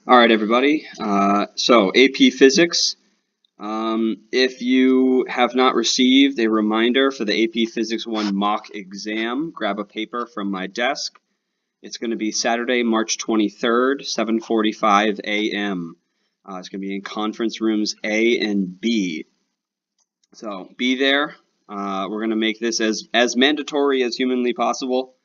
All right, everybody. So AP Physics. If you have not received a reminder for the AP Physics 1 mock exam, grab a paper from my desk. It's going to be Saturday, March 23rd, 7:45 a.m. It's going to be in conference rooms A and B. So be there. We're going to make this as mandatory as humanly possible.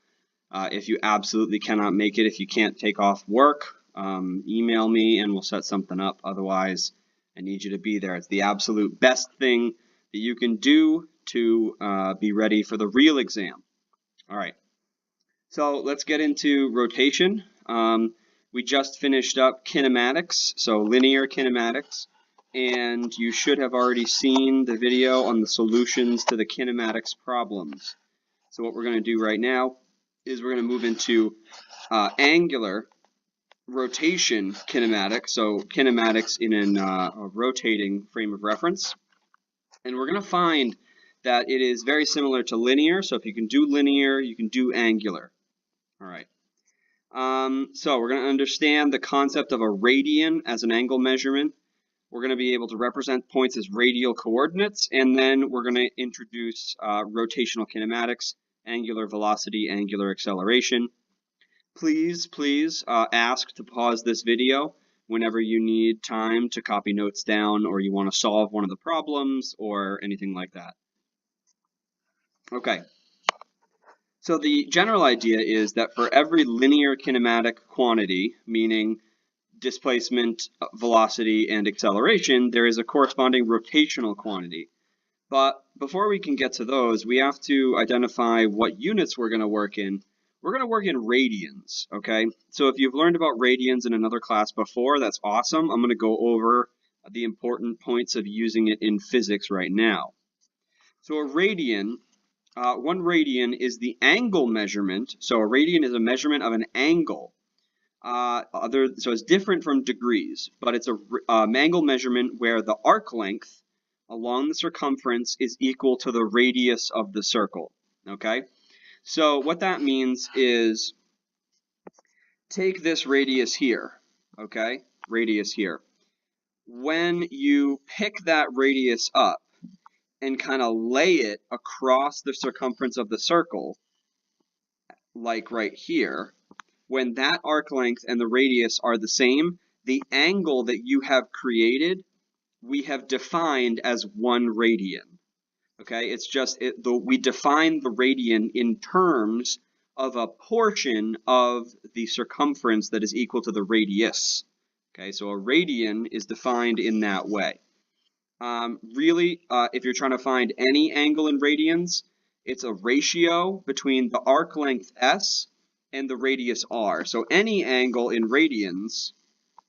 If you absolutely cannot make it, if you can't take off work, email me and we'll set something up. Otherwise, I need you to be there. It's the absolute best thing that you can do to be ready for the real exam. All right. So let's get into rotation. We just finished up kinematics, so linear kinematics, and you should have already seen the video on the solutions to the kinematics problems. So what we're going to do right now is we're going to move into angular rotation kinematics, so kinematics in a rotating frame of reference. And we're going to find that it is very similar to linear, so if you can do linear, you can do angular. All right. So we're going to understand the concept of a radian as an angle measurement. We're going to be able to represent points as radial coordinates, and then we're going to introduce rotational kinematics, angular velocity, angular acceleration. Please ask to pause this video whenever you need time to copy notes down or you want to solve one of the problems or anything like that. Okay. So the general idea is that for every linear kinematic quantity, meaning displacement, velocity, and acceleration, there is a corresponding rotational quantity. But before we can get to those, we have to identify what units we're going to work in. We're going to work in radians, okay? So if you've learned about radians in another class before, that's awesome. I'm going to go over the important points of using it in physics right now. So a radian, one radian is the angle measurement. So a radian is a measurement of an angle. So it's different from degrees, but it's a angle measurement where the arc length along the circumference is equal to the radius of the circle, okay? So what that means is take this radius here, okay? Radius here. When you pick that radius up and kind of lay it across the circumference of the circle, like right here, when that arc length and the radius are the same, the angle that you have created, we have defined as 1 radian. Okay, it's just we define the radian in terms of a portion of the circumference that is equal to the radius. Okay, so a radian is defined in that way. If you're trying to find any angle in radians, it's a ratio between the arc length s and the radius r. So any angle in radians,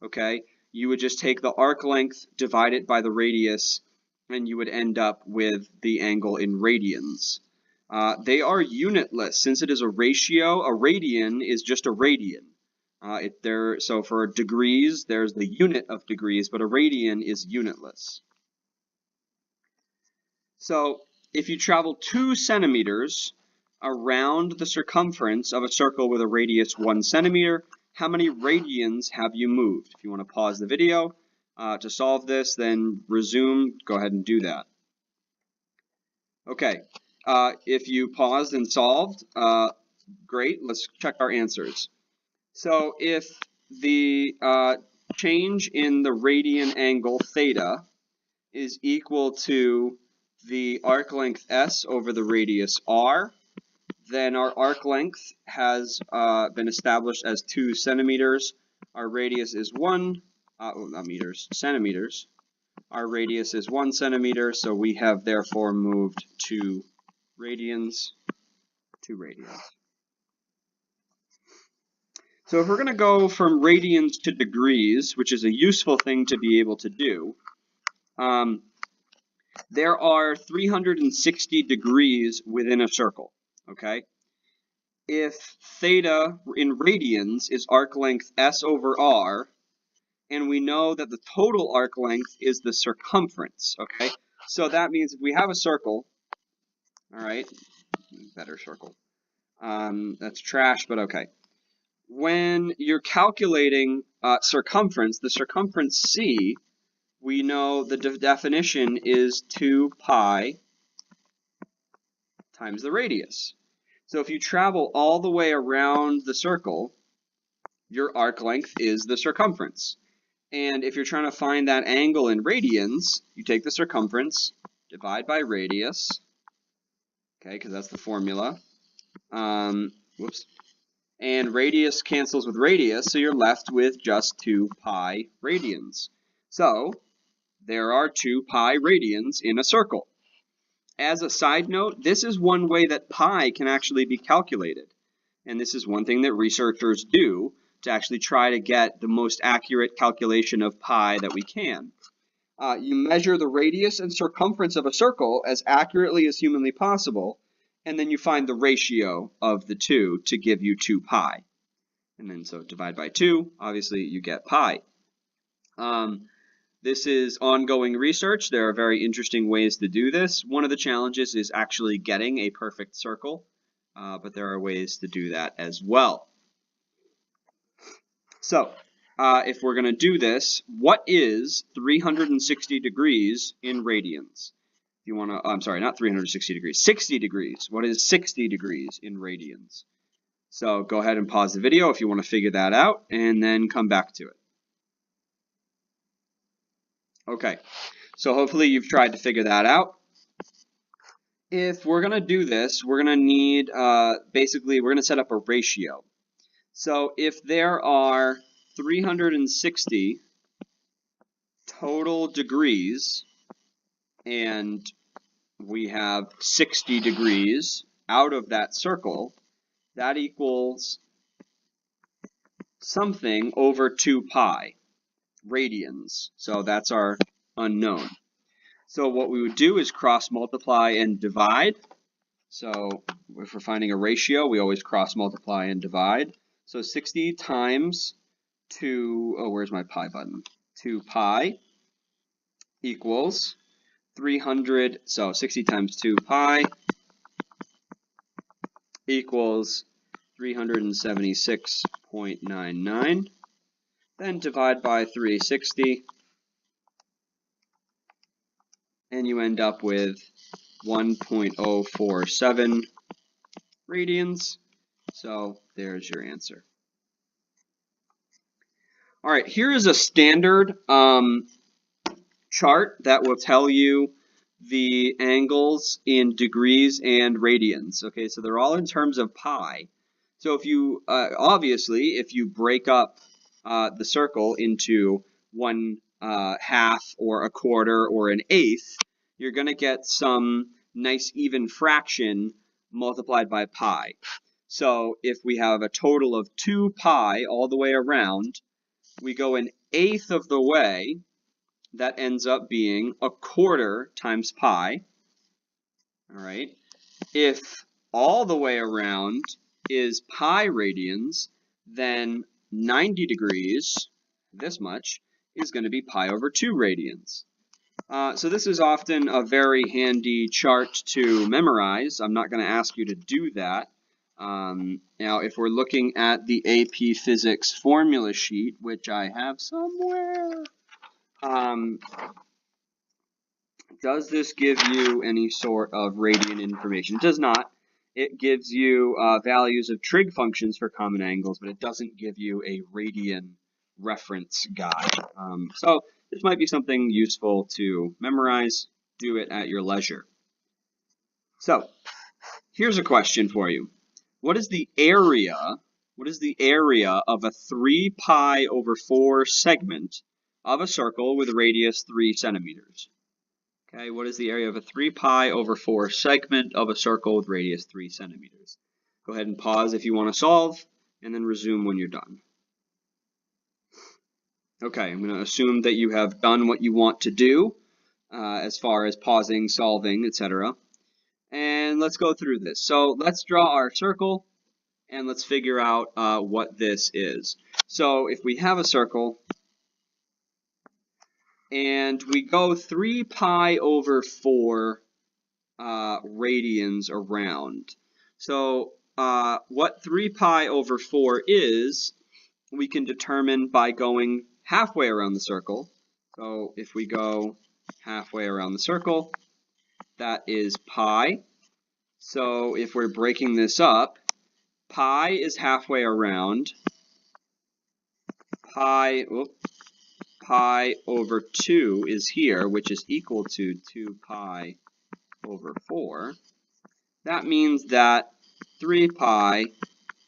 okay, you would just take the arc length, divide it by the radius, and you would end up with the angle in radians. They are unitless. Since it is a ratio, a radian is just a radian. So for degrees, there's the unit of degrees, but a radian is unitless. So if you travel 2 centimeters around the circumference of a circle with a radius 1 centimeter, how many radians have you moved? If you want to pause the video to solve this, then resume, go ahead and do that. Okay, if you paused and solved, great, let's check our answers. So if the change in the radian angle theta is equal to the arc length s over the radius r, then our arc length has been established as 2 centimeters. Our radius is 1, not meters, centimeters. Our radius is 1 centimeter, so we have therefore moved 2 radians. So if we're going to go from radians to degrees, which is a useful thing to be able to do, there are 360 degrees within a circle, okay? If theta in radians is arc length s over r, and we know that the total arc length is the circumference, okay? So that means if we have a circle, all right, better circle. That's trash, but okay. when you're calculating circumference, the circumference C, we know the definition is 2 pi times the radius. So if you travel all the way around the circle, your arc length is the circumference. And if you're trying to find that angle in radians, you take the circumference, divide by radius, okay, because that's the formula. Whoops. And radius cancels with radius, so you're left with just 2 pi radians. So there are 2 pi radians in a circle. As a side note, this is one way that pi can actually be calculated. And this is one thing that researchers do to actually try to get the most accurate calculation of pi that we can. You measure the radius and circumference of a circle as accurately as humanly possible, and then you find the ratio of the two to give you 2 pi. And then so divide by 2, obviously you get pi. This is ongoing research. There are very interesting ways to do this. One of the challenges is actually getting a perfect circle, but there are ways to do that as well. So, if we're going to do this, what is 360 degrees in radians? If you want to, I'm sorry, not 360 degrees, 60 degrees. What is 60 degrees in radians? So go ahead and pause the video if you want to figure that out, and then come back to it. Okay, so hopefully you've tried to figure that out. If we're going to do this, we're going to need, basically, we're going to set up a ratio. So if there are 360 total degrees, and we have 60 degrees out of that circle, that equals something over 2 pi radians. So that's our unknown. So what we would do is cross multiply and divide. So if we're finding a ratio, we always cross multiply and divide. So 60 times 2, oh, where's my pi button? 2 pi equals 300, so 60 times 2 pi equals 376.99. Then divide by 360, and you end up with 1.047 radians. So there's your answer. All right, here is a standard chart that will tell you the angles in degrees and radians. Okay, so they're all in terms of pi. So if you, obviously, if you break up the circle into 1/2 or a quarter or an eighth, you're going to get some nice even fraction multiplied by pi. So if we have a total of 2 pi all the way around, we go an eighth of the way, that ends up being a quarter times pi. All right. If all the way around is pi radians, then 90 degrees, this much, is going to be pi over 2 radians. So this is often a very handy chart to memorize. I'm not going to ask you to do that. Now, if we're looking at the AP Physics formula sheet, which I have somewhere, does this give you any sort of radian information? It does not. It gives you values of trig functions for common angles, but it doesn't give you a radian reference guide. So this might be something useful to memorize. Do it at your leisure. So here's a question for you. What is the area of a 3 pi over 4 segment of a circle with a radius 3 centimeters? Okay, what is the area of a 3 pi over 4 segment of a circle with radius 3 centimeters? Go ahead and pause if you want to solve, and then resume when you're done. Okay, I'm going to assume that you have done what you want to do as far as pausing, solving, etc. And let's go through this. So let's draw our circle, and let's figure out what this is. So if we have a circle, and we go 3 pi over 4 radians around. So what 3 pi over 4 is, we can determine by going halfway around the circle. So if we go halfway around the circle, that is pi. So if we're breaking this up, pi is halfway around. Pi over 2 is here, which is equal to 2 pi over 4. That means that 3 pi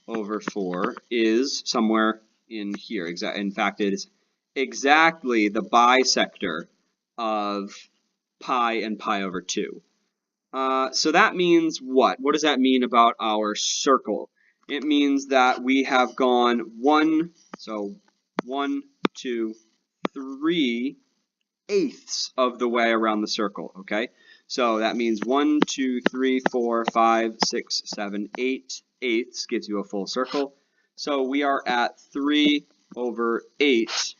over 4 is somewhere in here. In fact, it is exactly the bisector of pi and pi over 2. So that means what? What does that mean about our circle? It means that we have gone 1, 2, 3 eighths of the way around the circle, okay? So that means 1, 2, 3, 4, 5, 6, 7, 8 eighths gives you a full circle. So we are at 3 over 8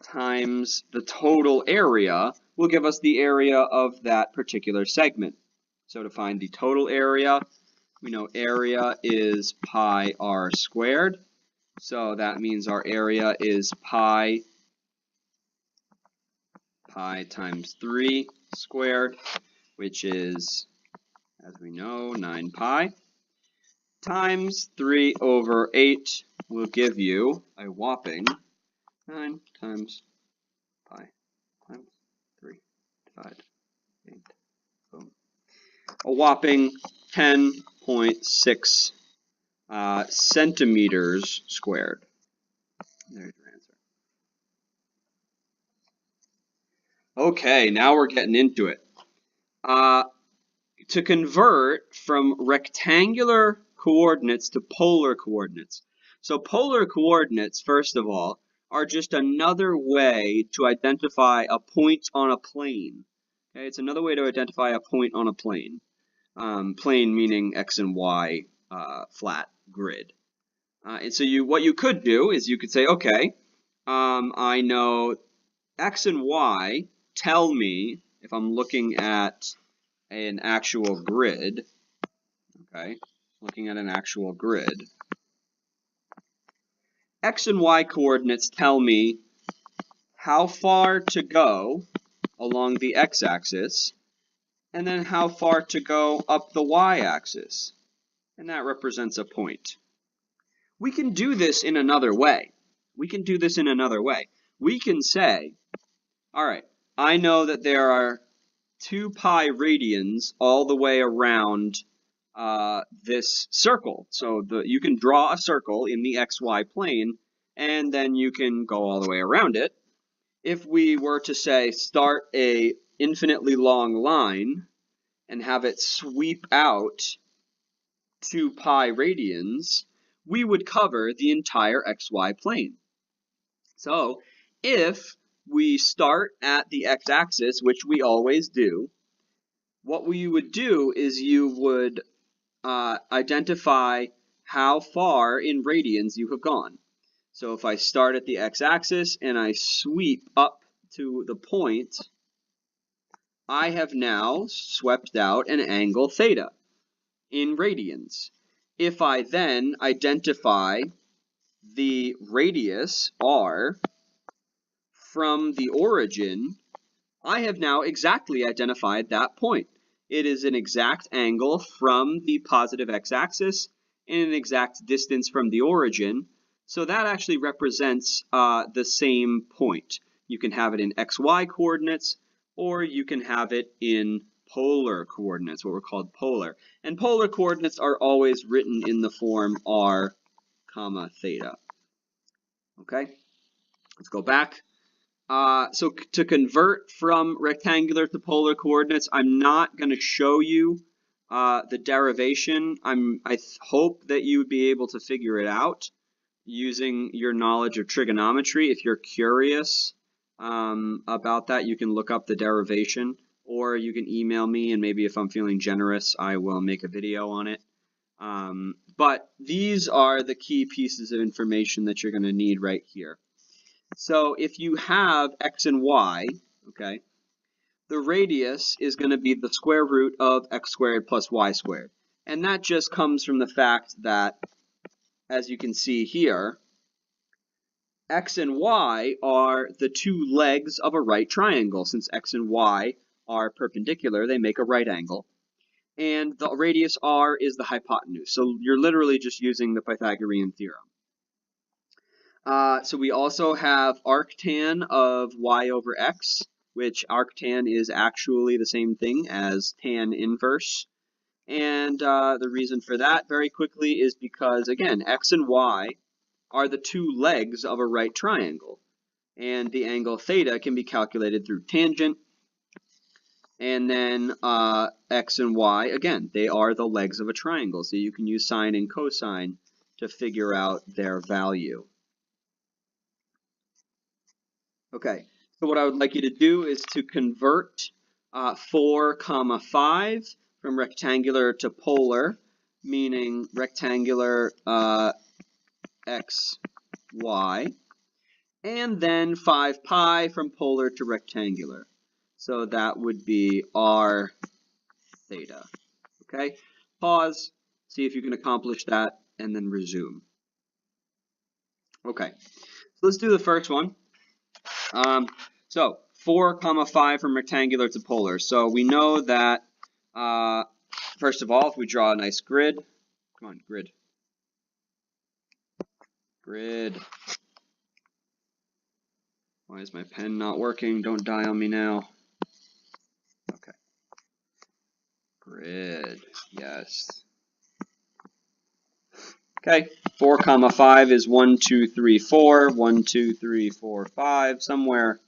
times the total area will give us the area of that particular segment. So to find the total area, we know area is pi r squared. So that means our area is pi times 3 squared, which is, as we know, 9 pi, times 3 over 8 will give you a whopping 9 times pi times 3 divided 8. Boom. A whopping 10.6 centimeters squared. There's your answer. Okay, now we're getting into it. To convert from rectangular coordinates to polar coordinates. So polar coordinates, first of all, are just another way to identify a point on a plane. Okay, it's another way to identify a point on a plane. Plane meaning x and y flat grid. And so what you could do is you could say, okay, I know x and y tell me, if I'm looking at an actual grid, okay, looking at an actual grid, x and y coordinates tell me how far to go along the x-axis, and then how far to go up the y-axis, and that represents a point. We can do this in another way. We can say, all right, I know that there are 2 pi radians all the way around this circle. So you can draw a circle in the xy plane, and then you can go all the way around it. If we were to say start a infinitely long line and have it sweep out 2 pi radians, we would cover the entire xy plane. So if we start at the x-axis, which we always do, what we would do is you would identify how far in radians you have gone. So if I start at the x-axis and I sweep up to the point, I have now swept out an angle theta in radians. If I then identify the radius r from the origin, I have now exactly identified that point. It is an exact angle from the positive x-axis and an exact distance from the origin. So that actually represents the same point. You can have it in xy coordinates, or you can have it in polar coordinates, what were called polar. And polar coordinates are always written in the form r, comma, theta. Okay, let's go back. So to convert from rectangular to polar coordinates, I'm not going to show you the derivation. I hope that you would be able to figure it out using your knowledge of trigonometry. If you're curious about that, you can look up the derivation, or you can email me, and maybe if I'm feeling generous, I will make a video on it. But these are the key pieces of information that you're going to need right here. So if you have x and y, okay, the radius is going to be the square root of x squared plus y squared. And that just comes from the fact that, as you can see here, x and y are the two legs of a right triangle. Since x and y are perpendicular, they make a right angle. And the radius r is the hypotenuse. So you're literally just using the Pythagorean theorem. So we also have arctan of y over x, which arctan is actually the same thing as tan inverse. And the reason for that, very quickly, is because, again, x and y are the two legs of a right triangle. And the angle theta can be calculated through tangent. And then x and y, again, they are the legs of a triangle. So you can use sine and cosine to figure out their value. Okay, so what I would like you to do is to convert 4, 5 from rectangular to polar, meaning rectangular x, y, and then 5 pi from polar to rectangular. So that would be r theta. Okay, pause, see if you can accomplish that, and then resume. Okay, so let's do the first one. So 4, 5 from rectangular to polar. So we know that, first of all, if we draw a nice grid, come on, grid. Why is my pen not working? Don't die on me now. Okay. Grid, yes. Okay, 4, 5 is 1, 2, 3, 4, 1, 2, 3, 4, 5, somewhere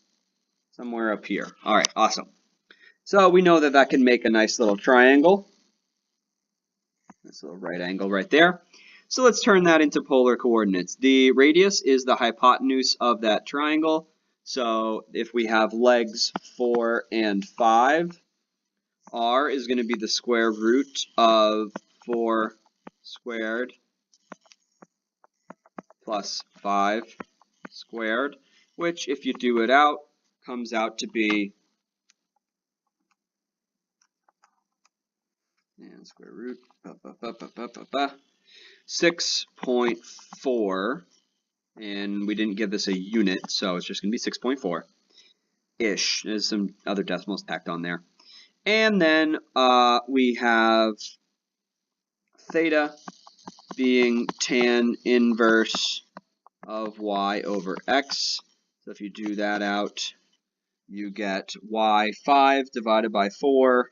up here. All right, awesome. So we know that that can make a nice little triangle. This little right angle right there. So let's turn that into polar coordinates. The radius is the hypotenuse of that triangle. So if we have legs 4 and 5, r is going to be the square root of 4 squared plus 5 squared, which, if you do it out, comes out to be, and square root, 6.4, and we didn't give this a unit, so it's just going to be 6.4-ish. There's some other decimals tacked on there. And then we have theta being tan inverse of y over x. So if you do that out, you get y5 divided by 4.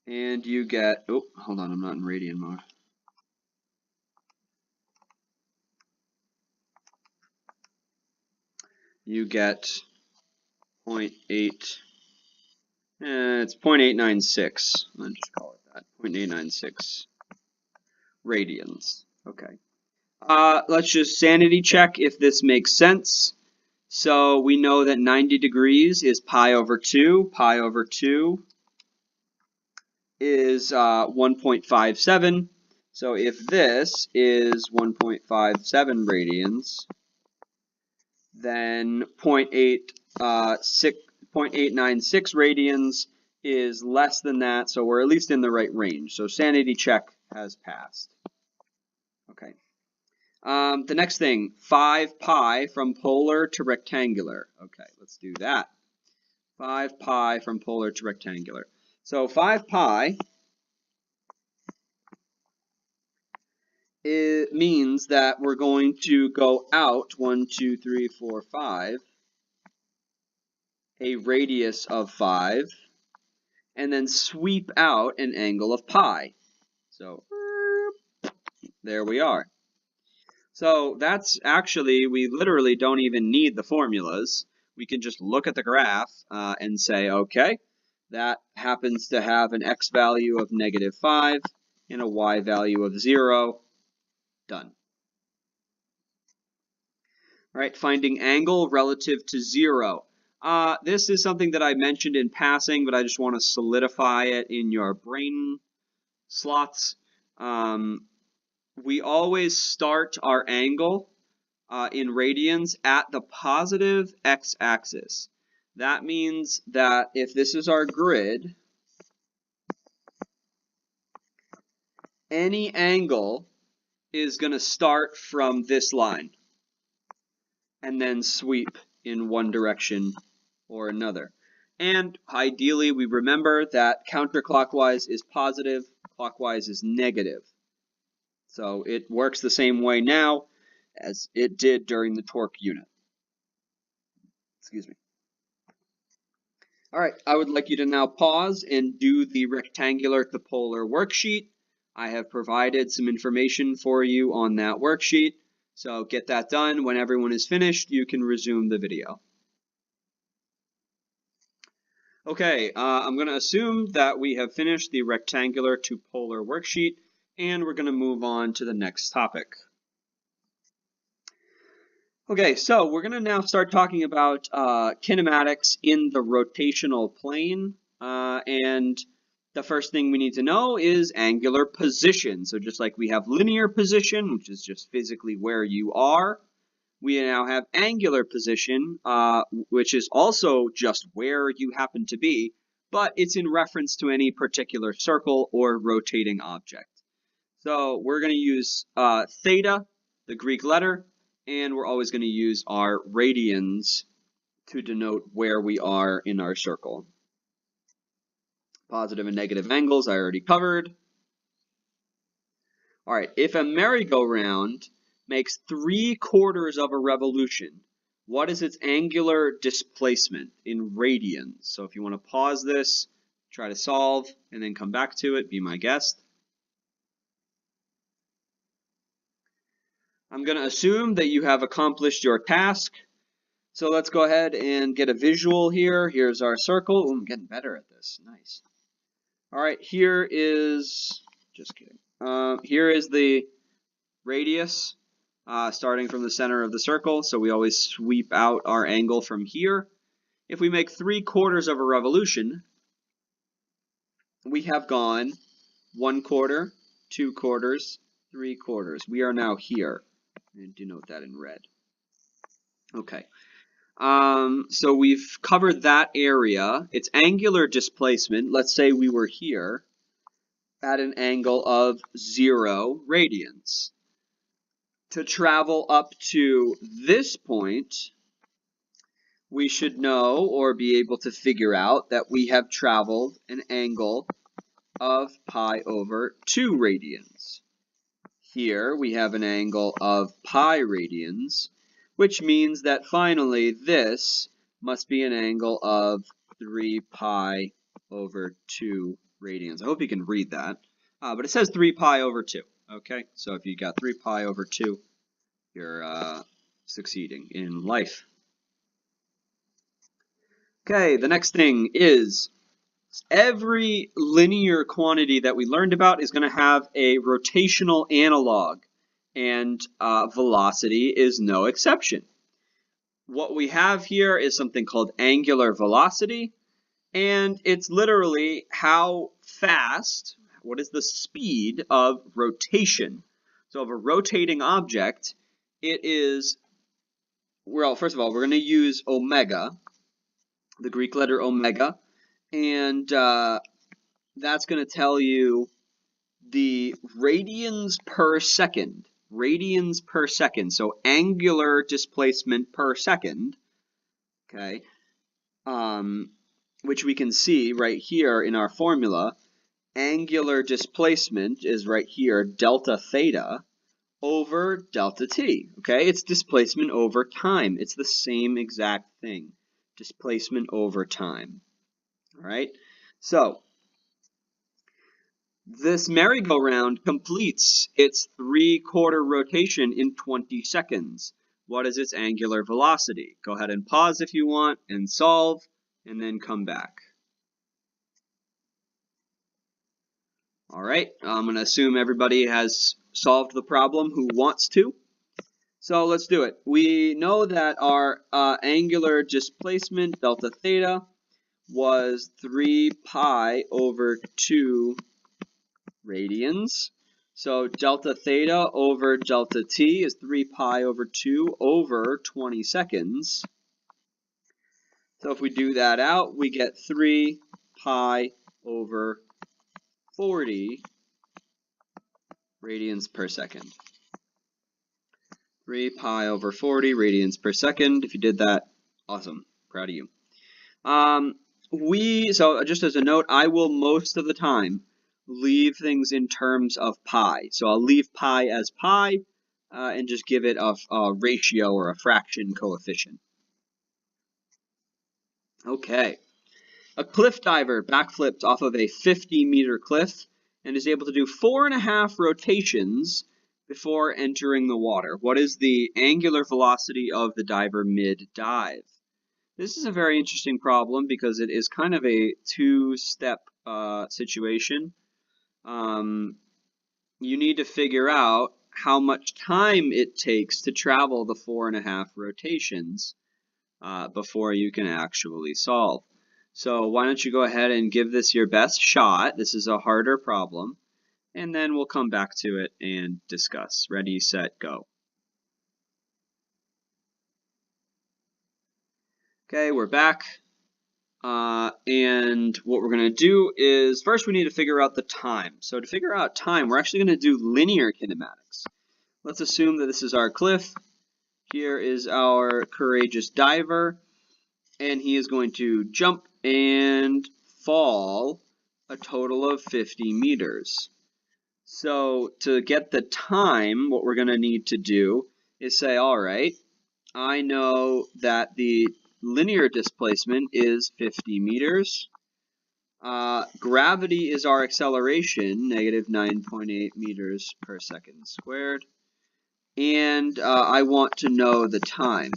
And you get, oh, hold on, I'm not in radian mode. You get 0.8, it's 0.896, I'll just call it that, 0.896 radians. Okay. Let's just sanity check if this makes sense. So we know that 90 degrees is pi over 2. Pi over 2 is 1.57. So if this is 1.57 radians, then 0.896 radians is less than that, so we're at least in the right range. So sanity check has passed. Okay. The next thing, 5 pi from polar to rectangular. Okay, let's do that. 5 pi from polar to rectangular. So 5 pi, it means that we're going to go out 1, 2, 3, 4, 5, a radius of 5, and then sweep out an angle of pi. So there we are. So that's actually, we literally don't even need the formulas. We can just look at the graph and say, okay, that happens to have an x value of -5 and a y value of 0. Done. All right, finding angle relative to 0. This is something that I mentioned in passing, but I just want to solidify it in your brain slots. We always start our angle in radians at the positive x-axis. that means that if this is our grid, any angle is going to start from this line and then sweep in one direction or another. And ideally, we remember that counterclockwise is positive, clockwise is negative. So it works the same way now as it did during the torque unit. Excuse me. All right, I would like you to now pause and do the rectangular to polar worksheet. I have provided some information for you on that worksheet. So get that done. When everyone is finished, you can resume the video. Okay, I'm going to assume that we have finished the rectangular to polar worksheet, and we're going to move on to the next topic. Okay, so we're going to now start talking about kinematics in the rotational plane, and the first thing we need to know is angular position. So just like we have linear position, which is just physically where you are, we now have angular position, which is also just where you happen to be, but it's in reference to any particular circle or rotating object. So we're going to use theta, the Greek letter, and we're always going to use our radians to denote where we are in our circle. Positive and negative angles I already covered. All right, if a merry-go-round makes 3/4 of a revolution, what is its angular displacement in radians? So if you want to pause this, try to solve, and then come back to it, be my guest. I'm going to assume that you have accomplished your task. So let's go ahead and get a visual here. Here's our circle. Ooh, I'm getting better at this. Nice. All right, here is, just kidding. Here is the radius. Starting from the center of the circle, so we always sweep out our angle from here. If we make 3/4 of a revolution, we have gone 1/4, 2/4, 3/4. We are now here, and denote that in red. Okay, so we've covered that area. Its angular displacement, let's say we were here at an angle of 0 radians. To travel up to this point, we should know or be able to figure out that we have traveled an angle of pi over 2 radians. Here we have an angle of pi radians, which means that finally this must be an angle of 3 pi over 2 radians. I hope you can read that, but it says 3 pi over 2. Okay, so if you got 3 pi over 2, you're succeeding in life. Okay, the next thing is every linear quantity that we learned about is going to have a rotational analog, and velocity is no exception. What we have here is something called angular velocity, and it's literally how fast, what is the speed of rotation. So of a rotating object, it is, well, first of all, we're going to use omega, the Greek letter omega, and that's going to tell you the radians per second. Radians per second, so angular displacement per second, okay, which we can see right here in our formula. Angular displacement is right here, delta theta, over delta t, okay? It's displacement over time. It's the same exact thing, displacement over time, all right? So this merry-go-round completes its 3/4 rotation in 20 seconds. What is its angular velocity? Go ahead and pause if you want and solve, and then come back. All right, I'm going to assume everybody has solved the problem who wants to. So let's do it. We know that our angular displacement, delta theta, was 3 pi over 2 radians. So delta theta over delta t is 3 pi over 2 over 20 seconds. So if we do that out, we get 3 pi over 40 radians per second. 3 pi over 40 radians per second. If you did that, awesome. Proud of you. So just as a note, I will most of the time leave things in terms of pi. So I'll leave pi as pi and just give it a ratio or a fraction coefficient. Okay. A cliff diver backflipped off of a 50-meter cliff and is able to do 4.5 rotations before entering the water. What is the angular velocity of the diver mid-dive? This is a very interesting problem because it is kind of a two-step situation. You need to figure out how much time it takes to travel the 4.5 rotations before you can actually solve. So why don't you go ahead and give this your best shot. This is a harder problem, and then we'll come back to it and discuss. Ready, set, go. Okay, we're back. And what we're going to do is, first we need to figure out the time. So to figure out time, we're actually going to do linear kinematics. Let's assume that this is our cliff. Here is our courageous diver, and he is going to jump and fall a total of 50 meters. So to get the time, what we're going to need to do is say, all right, I know that the linear displacement is 50 meters. Gravity is our acceleration, negative 9.8 meters per second squared. And I want to know the time.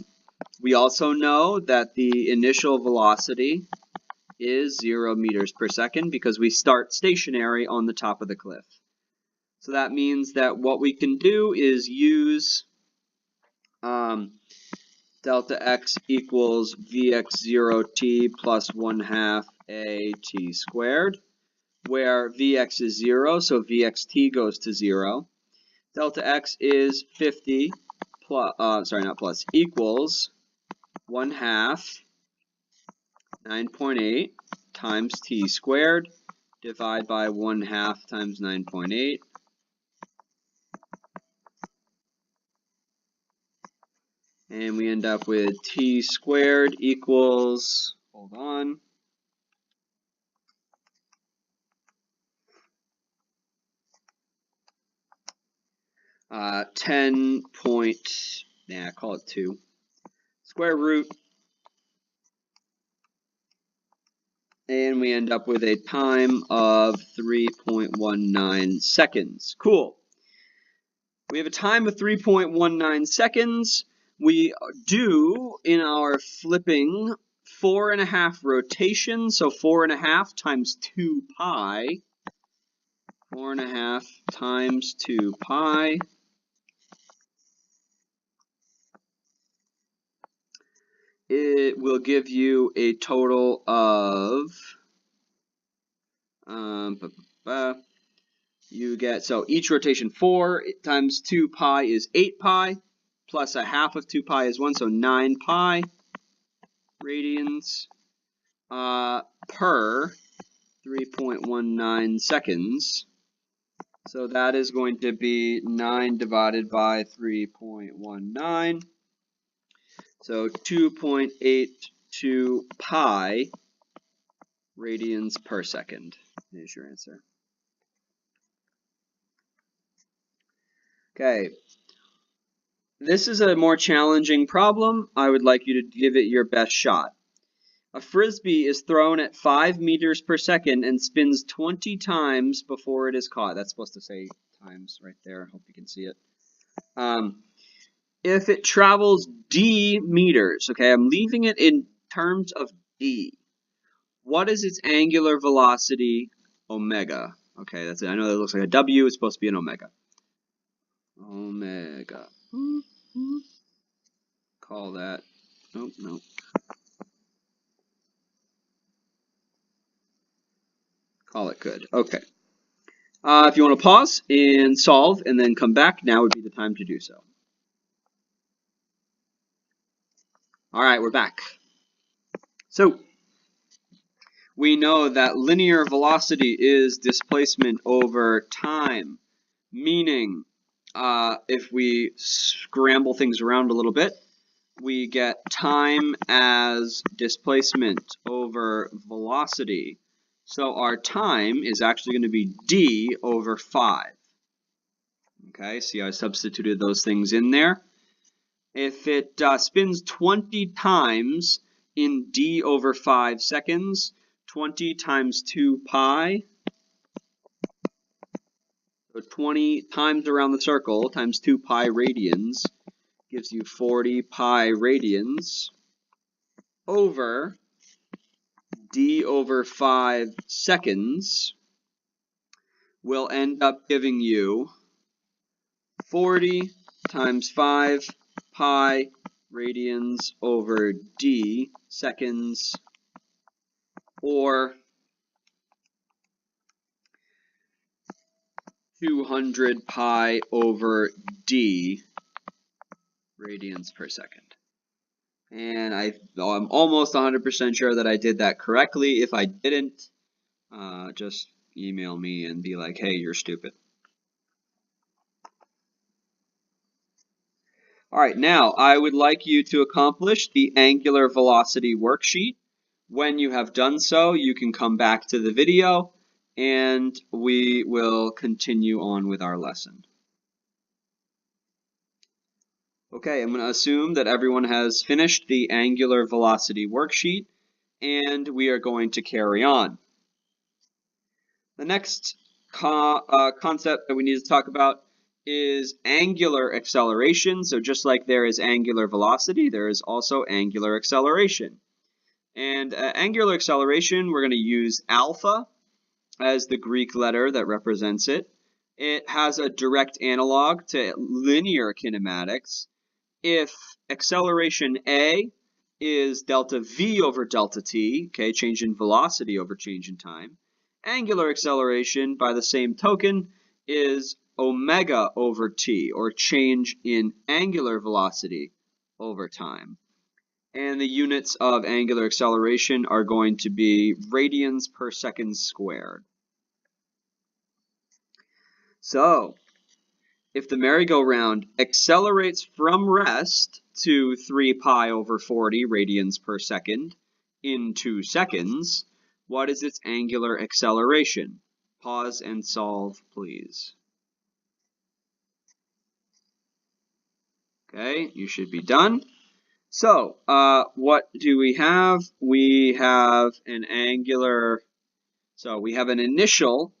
We also know that the initial velocity is 0 meters per second because we start stationary on the top of the cliff. So that means that what we can do is use delta x equals vx0t plus 1/2 a t squared, where vx is 0, so vxt goes to 0. Delta x is 50 plus, equals 1/2 9.8 times t squared, divide by 1/2 times 9.8. And we end up with t squared equals, hold on, call it 2, square root, and we end up with a time of 3.19 seconds. Cool. We have a time of 3.19 seconds. We do, in our flipping, 4.5 rotations, so 4.5 times 2 pi. 4.5 times 2 pi. It will give you a total of, you get, so each rotation 4 times 2 pi is 8 pi, plus 1/2 of 2 pi is 1, so 9 pi radians per 3.19 seconds. So that is going to be 9 divided by 3.19. So 2.82 pi radians per second is your answer. Okay. This is a more challenging problem. I would like you to give it your best shot. A frisbee is thrown at 5 meters per second and spins 20 times before it is caught. That's supposed to say times right there. I hope you can see it. If it travels d meters, okay, I'm leaving it in terms of d. What is its angular velocity, omega? Okay, that's it. I know that looks like a W. It's supposed to be an omega. Omega. Call that. Nope, nope. Call it good. Okay. If you want to pause and solve and then come back, now would be the time to do so. All right, we're back. So we know that linear velocity is displacement over time, meaning if we scramble things around a little bit, we get time as displacement over velocity. So our time is actually going to be d over 5. Okay, see how I substituted those things in there? If it spins 20 times in d over 5 seconds, 20 times 2 pi, so 20 times around the circle times 2 pi radians gives you 40 pi radians over d over 5 seconds will end up giving you 40 times 5 pi radians over d seconds, or 200 pi over d radians per second. And I'm almost 100% sure that I did that correctly. If I didn't, just email me and be like, hey, you're stupid. All right, now I would like you to accomplish the angular velocity worksheet. When you have done so, you can come back to the video and we will continue on with our lesson. Okay, I'm going to assume that everyone has finished the angular velocity worksheet, and we are going to carry on. The next concept that we need to talk about is angular acceleration. So just like there is angular velocity, there is also angular acceleration. And angular acceleration, we're going to use alpha as the Greek letter that represents it. It has a direct analog to linear kinematics. If acceleration A is delta v over delta t, okay, change in velocity over change in time, angular acceleration, by the same token, is omega over t, or change in angular velocity over time. And the units of angular acceleration are going to be radians per second squared. So, if the merry-go-round accelerates from rest to 3 pi over 40 radians per second in 2 seconds, what is its angular acceleration? Pause and solve, please. Okay, you should be done. So, what do we have? We have an initial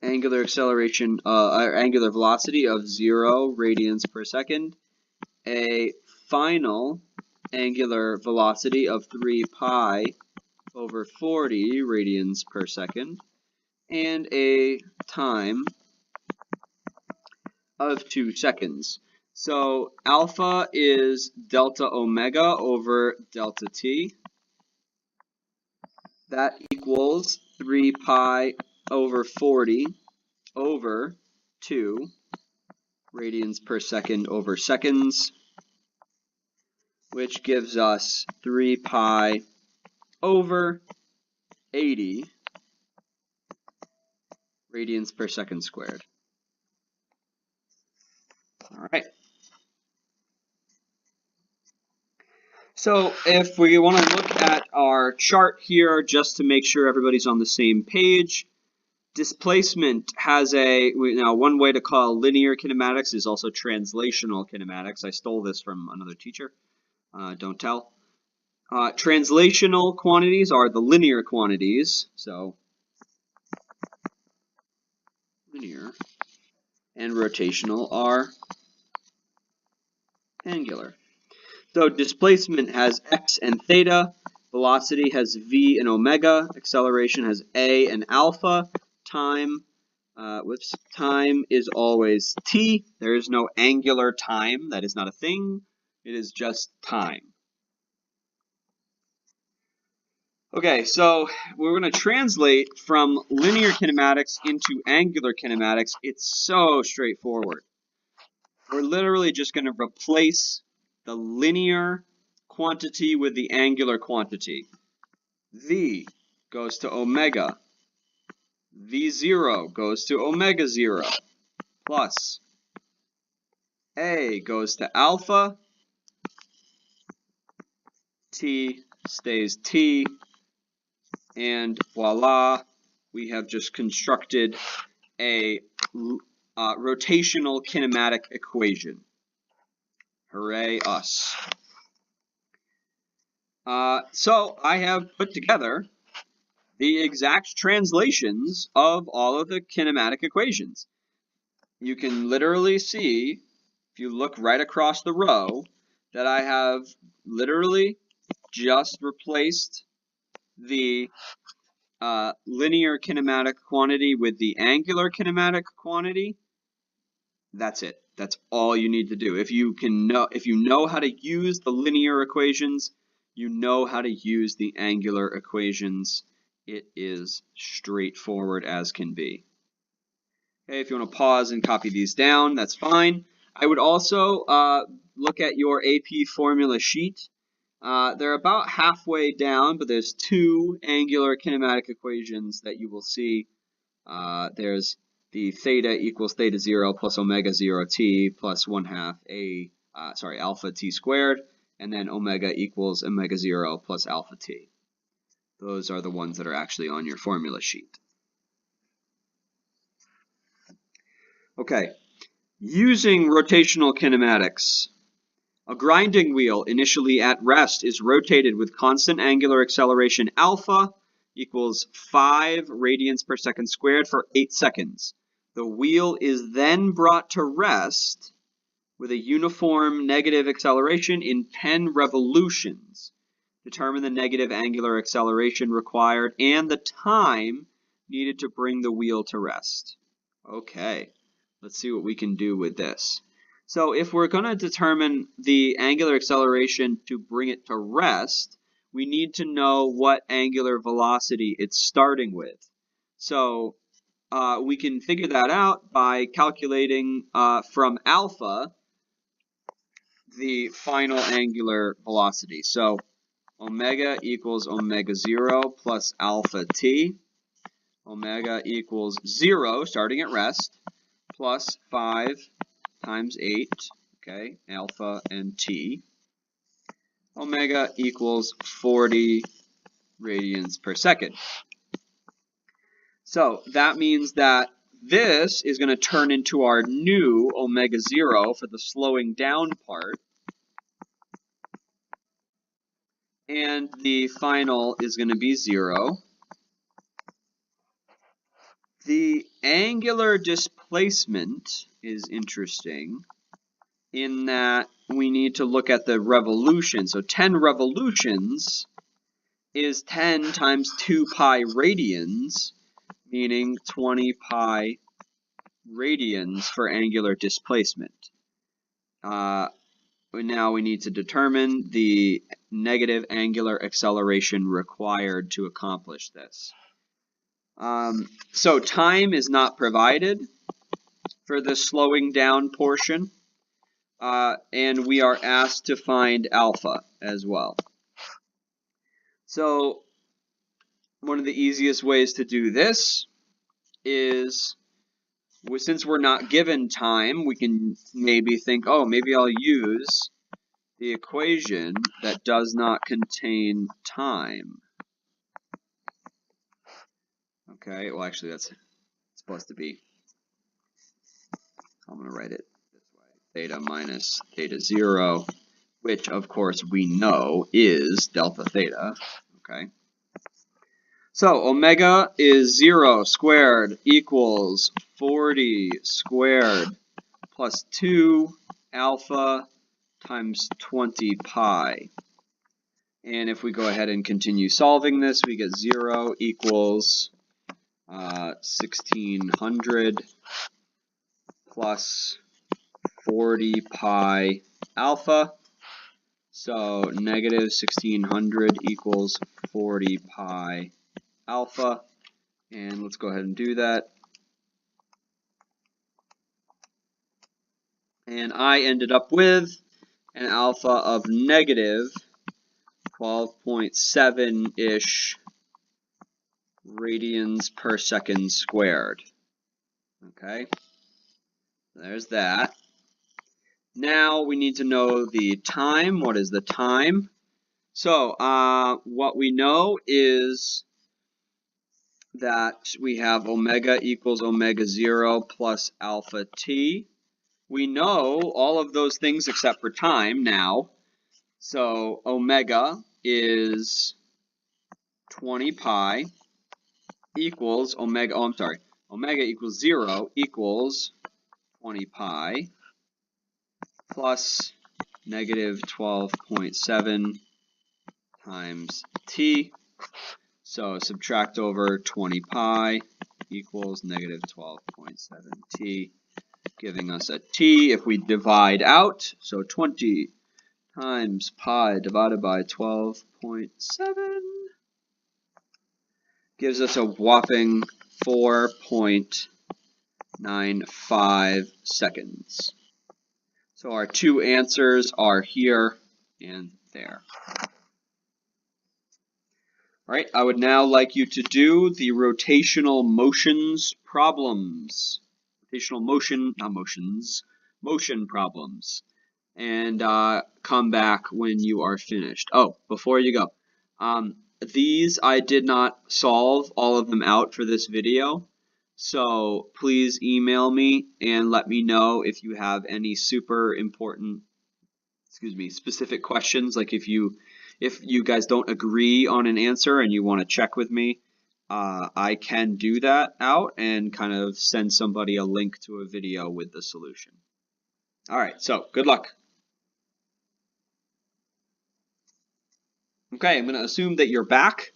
angular acceleration, angular velocity of 0 radians per second, a final angular velocity of 3 pi over 40 radians per second, and a time of 2 seconds. So alpha is delta omega over delta t. That equals 3 pi over 40 over 2 radians per second over seconds, which gives us 3 pi over 80 radians per second squared. All right. So if we want to look at our chart here, just to make sure everybody's on the same page, displacement has now one way to call linear kinematics is also translational kinematics. I stole this from another teacher. Don't tell. Translational quantities are the linear quantities, so linear, and rotational are angular. So displacement has x and theta, velocity has v and omega, acceleration has a and alpha, time is always t. There is no angular time. That is not a thing. It is just time. Okay, so we're going to translate from linear kinematics into angular kinematics. It's so straightforward. We're literally just going to replace the linear quantity with the angular quantity. V goes to omega. V0 goes to omega 0 plus A goes to alpha. T stays T. And voila, we have just constructed a rotational kinematic equation. Hooray us. So I have put together the exact translations of all of the kinematic equations. You can literally see, if you look right across the row, that I have literally just replaced the linear kinematic quantity with the angular kinematic quantity. That's it. That's all you need to do. If you know how to use the linear equations, you know how to use the angular equations. It is straightforward as can be. Okay, if you want to pause and copy these down, that's fine. I would also look at your AP formula sheet. They're about halfway down, but there's two angular kinematic equations that you will see. There's the theta equals theta 0 plus omega 0 t plus 1/2 alpha t squared, and then omega equals omega 0 plus alpha t. Those are the ones that are actually on your formula sheet. Okay, using rotational kinematics. A grinding wheel initially at rest is rotated with constant angular acceleration alpha equals 5 radians per second squared for 8 seconds. The wheel is then brought to rest with a uniform negative acceleration in 10 revolutions. Determine the negative angular acceleration required and the time needed to bring the wheel to rest. Okay, let's see what we can do with this. So if we're going to determine the angular acceleration to bring it to rest, we need to know what angular velocity it's starting with. So we can figure that out by calculating from alpha the final angular velocity. So omega equals omega 0 plus alpha t. Omega equals 0 starting at rest plus 5 times 8, okay, alpha and t. Omega equals 40 radians per second. So that means that this is going to turn into our new omega 0 for the slowing down part. And the final is going to be 0. The angular displacement is interesting in that we need to look at the revolution. So 10 revolutions is 10 times 2 pi radians, meaning 20 pi radians for angular displacement. Now we need to determine the negative angular acceleration required to accomplish this. So time is not provided for the slowing down portion, and we are asked to find alpha as well. So one of the easiest ways to do this is, since we're not given time, we can maybe think, oh, maybe I'll use the equation that does not contain time. Okay, well actually that's supposed to be, I'm going to write it this way, theta minus theta 0, which of course we know is delta theta, okay? So omega is 0 squared equals 40 squared plus 2 alpha times 20 pi. And if we go ahead and continue solving this, we get 0 equals 1600 plus 40 pi alpha. So negative 1600 equals 40 pi alpha. And let's go ahead and do that. And I ended up with an alpha of negative 12.7-ish radians per second squared. Okay, there's that. Now we need to know the time. What is the time? So what we know is that we have omega equals omega 0 plus alpha t. We know all of those things except for time now. So omega is 20 pi equals omega, omega equals 0 equals 20 pi plus negative 12.7 times t. So subtract over 20 pi equals negative 12.7 t, giving us a t if we divide out. So 20 times pi divided by 12.7 gives us a whopping 4.95 seconds. So our two answers are here and there. All right, I would now like you to do the rotational motions problems. Rotational motion, not motions, motion problems. And come back when you are finished. Oh, before you go, these I did not solve all of them out for this video. So please email me and let me know if you have any super important, specific questions. Like if you guys don't agree on an answer and you want to check with me, I can do that out and kind of send somebody a link to a video with the solution. All right, so good luck. Okay, I'm going to assume that you're back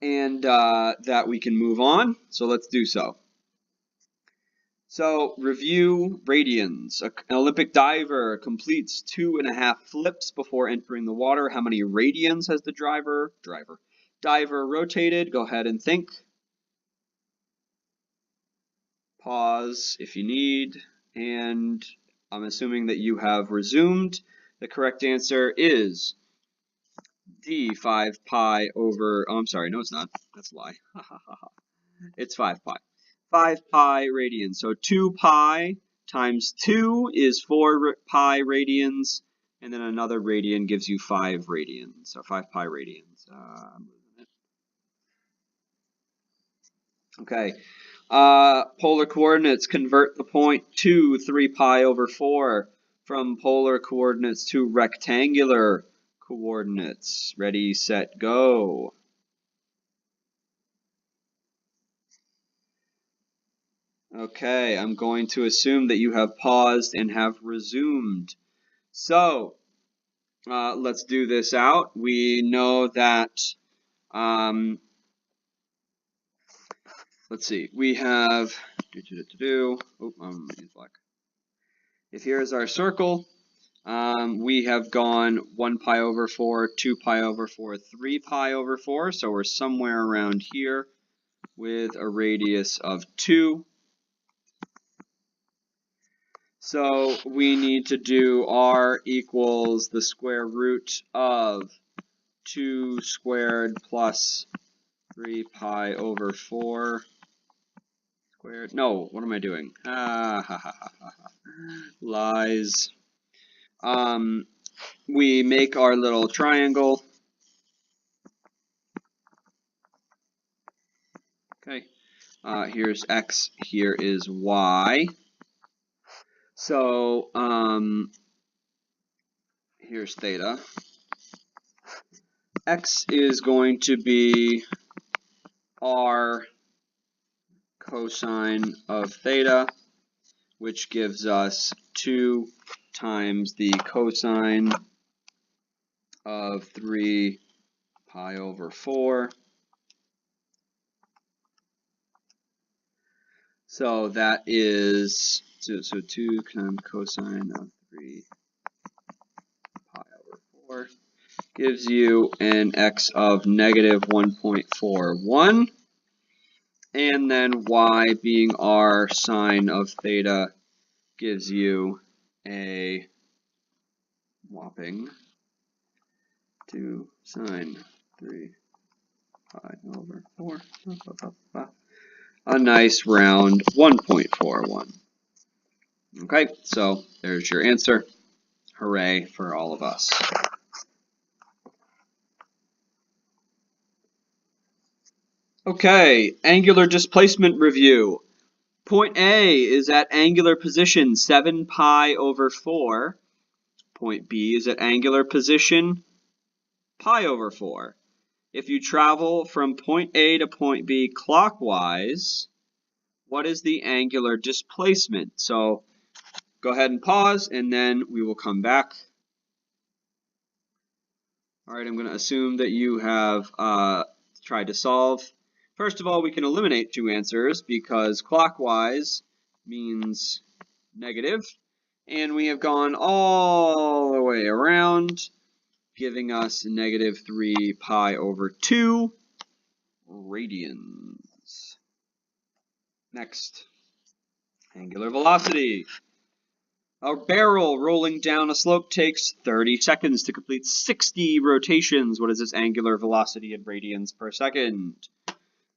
and that we can move on. So let's do so. So review radians. An Olympic diver completes 2.5 flips before entering the water. How many radians has the diver rotated? Go ahead and think. Pause if you need. And I'm assuming that you have resumed. The correct answer is D, 5 pi over, oh, I'm sorry, no it's not, that's a lie. It's 5 pi. 5 pi radians, so 2 pi times 2 is 4 pi radians, and then another radian gives you 5 radians, so 5 pi radians. Okay, polar coordinates, convert the point to 3 pi over 4 from polar coordinates to rectangular coordinates. Ready, set, go. Okay, I'm going to assume that you have paused and have resumed. So, let's do this out. We know that, let's see, we have, if here is our circle, we have gone 1 pi over 4, 2 pi over 4, 3 pi over 4, so we're somewhere around here with a radius of 2. So we need to do r equals the square root of 2 squared plus 3 pi over 4 squared. No, what am I doing? Lies. We make our little triangle. Okay. Here's x, here is y. So, here's theta. X is going to be r cosine of theta, which gives us 2 times the cosine of 3 pi over 4. So that is, so 2 times cosine of 3 pi over 4 gives you an x of negative 1.41. And then y being r sine of theta gives you a whopping 2 sine 3 pi over 4. A nice round 1.41. Okay, so there's your answer. Hooray for all of us. Okay, angular displacement review. Point A is at angular position 7 pi over 4. Point B is at angular position pi over 4. If you travel from point A to point B clockwise, what is the angular displacement? So go ahead and pause, and then we will come back. All right, I'm going to assume that you have tried to solve. First of all, we can eliminate two answers because clockwise means negative, and we have gone all the way around, giving us negative 3 pi over 2 radians. Next, angular velocity. A barrel rolling down a slope takes 30 seconds to complete 60 rotations. What is its angular velocity in radians per second?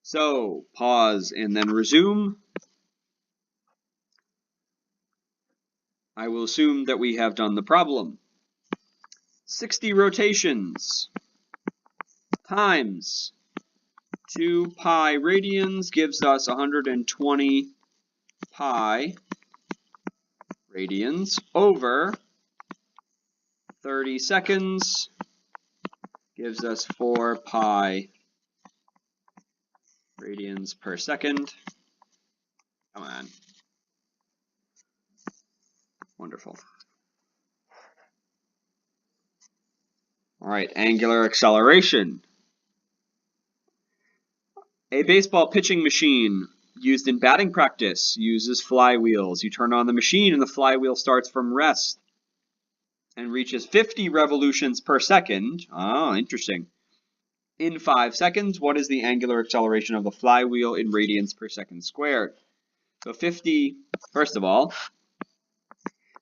So, pause and then resume. I will assume that we have done the problem. 60 rotations times 2 pi radians gives us 120 pi radians over 30 seconds gives us 4 pi radians per second. Come on. Wonderful. All right, angular acceleration. A baseball pitching machine used in batting practice uses flywheels. You turn on the machine and the flywheel starts from rest and reaches 50 revolutions per second. Oh, interesting. In 5 seconds, what is the angular acceleration of the flywheel in radians per second squared? So 50, first of all,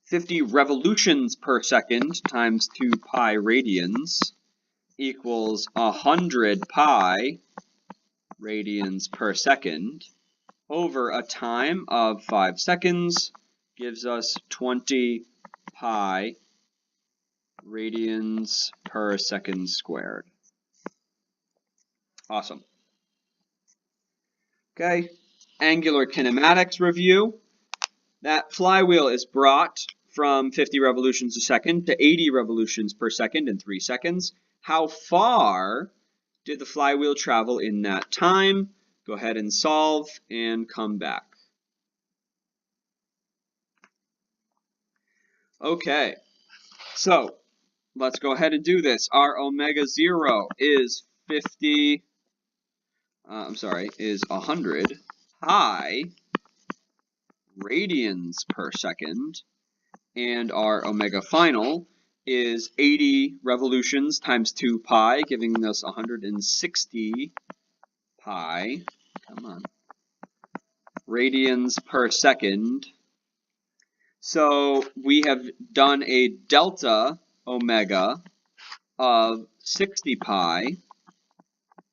50 revolutions per second times 2 pi radians equals 100 pi radians per second over a time of 5 seconds gives us 20 pi radians per second squared. Awesome. Okay, angular kinematics review. That flywheel is brought from 50 revolutions a second to 80 revolutions per second in 3 seconds. How far did the flywheel travel in that time? Go ahead and solve and come back. Okay, so let's go ahead and do this. Our omega 0 is 100 pi radians per second, and our omega final is 80 revolutions times 2 pi, giving us 160 pi, radians per second. So we have done a delta omega of 60 pi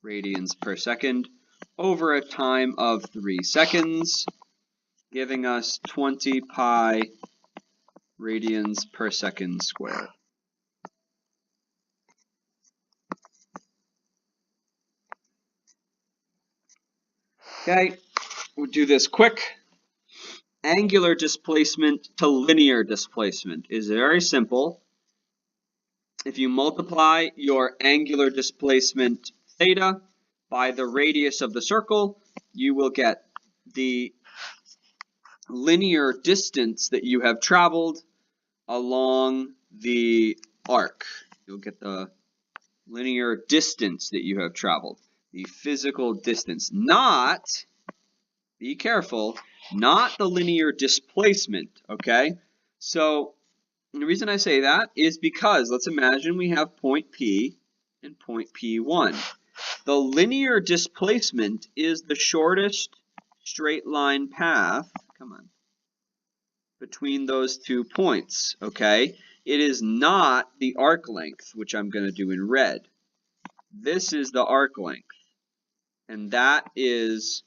radians per second over a time of 3 seconds, giving us 20 pi radians per second squared. Okay, we'll do this quick. Angular displacement to linear displacement is very simple. If you multiply your angular displacement theta by the radius of the circle, you will get the linear distance that you have traveled along the arc. You'll get the linear distance that you have traveled, the physical distance, not, be careful, not the linear displacement, okay? So the reason I say that is because let's imagine we have point P and point P1. The linear displacement is the shortest straight line path, between those 2 points, okay? It is not the arc length, which I'm going to do in red. This is the arc length, and that is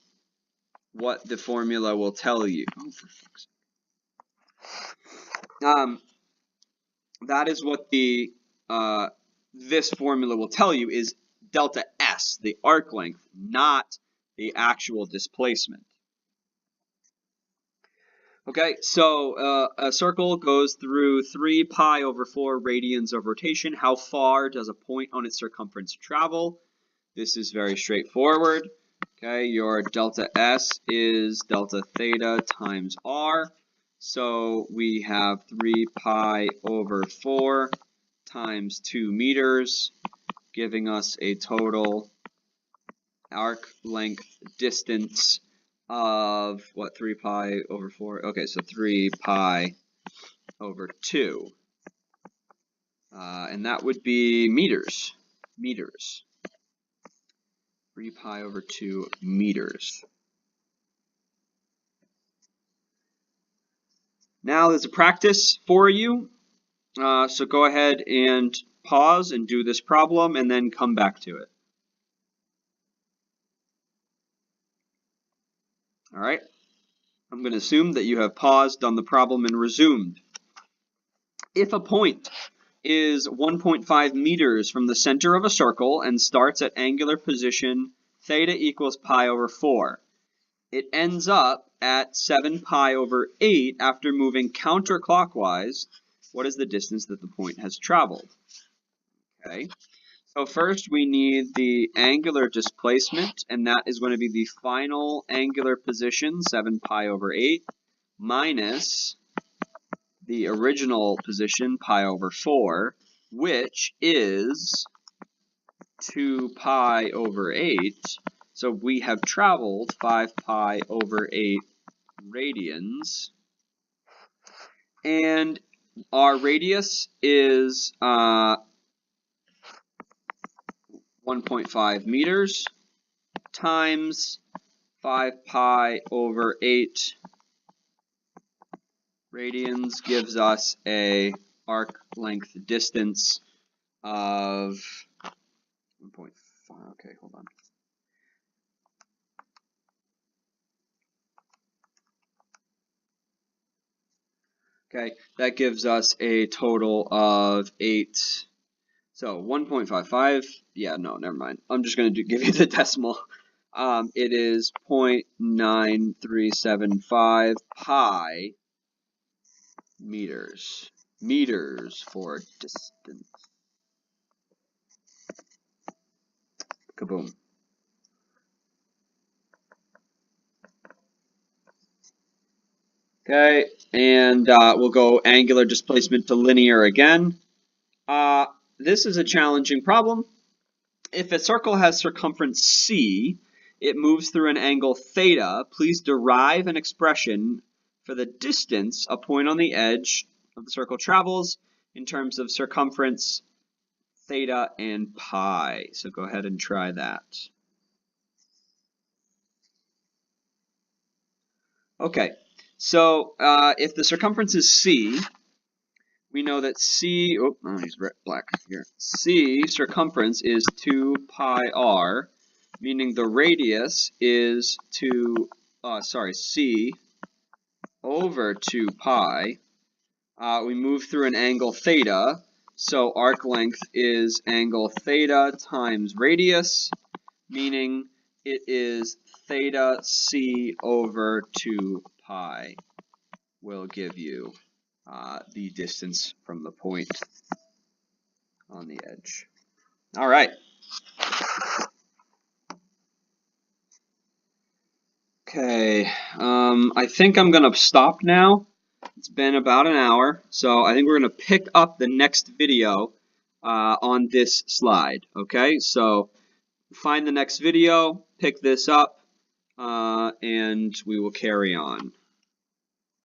what the formula will tell you. Oh, for fuck's sake. That is what the this formula will tell you is delta S, the arc length, not the actual displacement. Okay, so a circle goes through 3 pi over 4 radians of rotation. How far does a point on its circumference travel? This is very straightforward. Okay, your delta S is delta theta times R. So we have 3 pi over 4 times 2 meters, giving us a total arc length distance of, what, 3 pi over 4? Okay, so 3 pi over 2. And that would be meters. 3 pi over 2 meters. Now there's a practice for you. So go ahead and pause and do this problem and then come back to it. All right. I'm going to assume that you have paused on the problem and resumed. If a point is 1.5 meters from the center of a circle and starts at angular position theta equals pi over 4, it ends up at 7 pi over 8 after moving counterclockwise. What is the distance that the point has traveled? Okay. So first we need the angular displacement, and that is going to be the final angular position, 7 pi over 8, minus the original position, pi over 4, which is 2 pi over 8. So we have traveled 5 pi over 8 radians. And our radius is 1.5 meters times 5 pi over 8 radians gives us a arc length distance of 1.5. Okay, hold on. Okay, that gives us a total of 8. So 1.55, yeah, no, never mind. I'm just going to give you the decimal. It is 0.9375 pi meters. Meters for distance. Kaboom. Okay, and we'll go angular displacement to linear again. This is a challenging problem. If a circle has circumference c, it moves through an angle theta. Please derive an expression for the distance a point on the edge of the circle travels in terms of circumference, theta, and pi. So go ahead and try that. Okay, so if the circumference is c, we know that c, oh, he's black here. C circumference is 2 pi r, meaning the radius is c over 2 pi. We move through an angle theta, so arc length is angle theta times radius, meaning it is theta c over 2 pi will give you the distance from the point on the edge. All right. Okay, I think I'm going to stop now. It's been about an hour, so I think we're going to pick up the next video on this slide. Okay, so find the next video, pick this up, and we will carry on.